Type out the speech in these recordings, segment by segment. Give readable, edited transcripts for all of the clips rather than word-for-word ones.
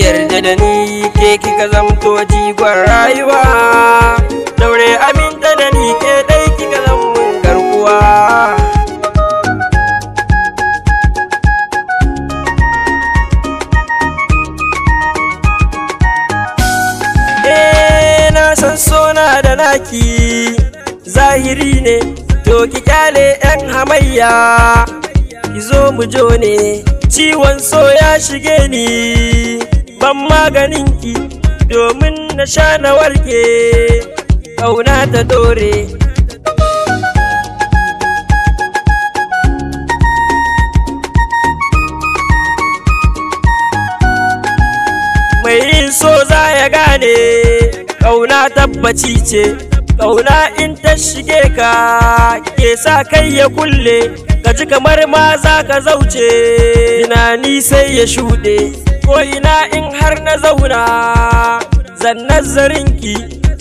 Yarda da ni ke kika zamto jigon rayuwa, daure aminta da ni ke dai kika zamun garkuwa. Na san sona da naki zahiri ne, to ki kyale 'yan hamayya, ki zo mu jo ne, ciwon so ya shige ni. Ban maganinki domin na sha na warke, ƙauna ta dore. Mai yin so za ya gane, ƙauna tabbaci ce, ƙauna in ta shige ka ke sa kai ya kulle, ka ji kamar ma za ka zauce, tunani sai ya shuɗe. Ko ina in har na zauna zan nazarinki,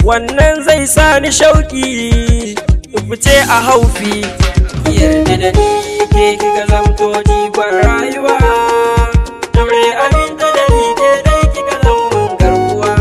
wannan zai sa ni shauki in fice a haufi. Yarda da ni ke kika zamto jigon rayuwa, daure aminta da ni ke dai kika zamun garkuwa.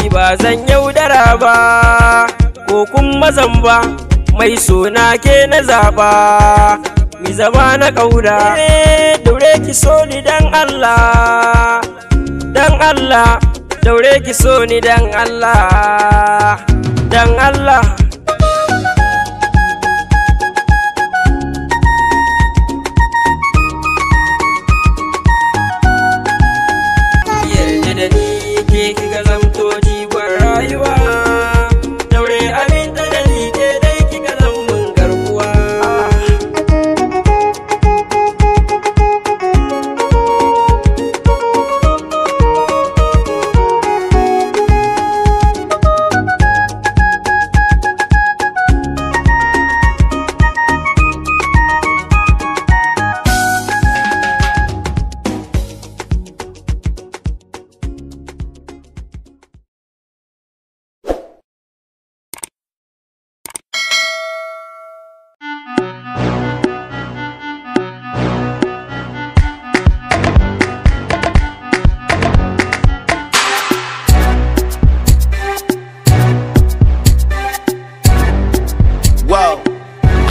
Ba zan yaudara ba ko kuma zamba, mai sona ke na zaba, mi zama na ƙauna. Daure ki so ni dan Allah, dan Allah, daure ki so ni dan Allah.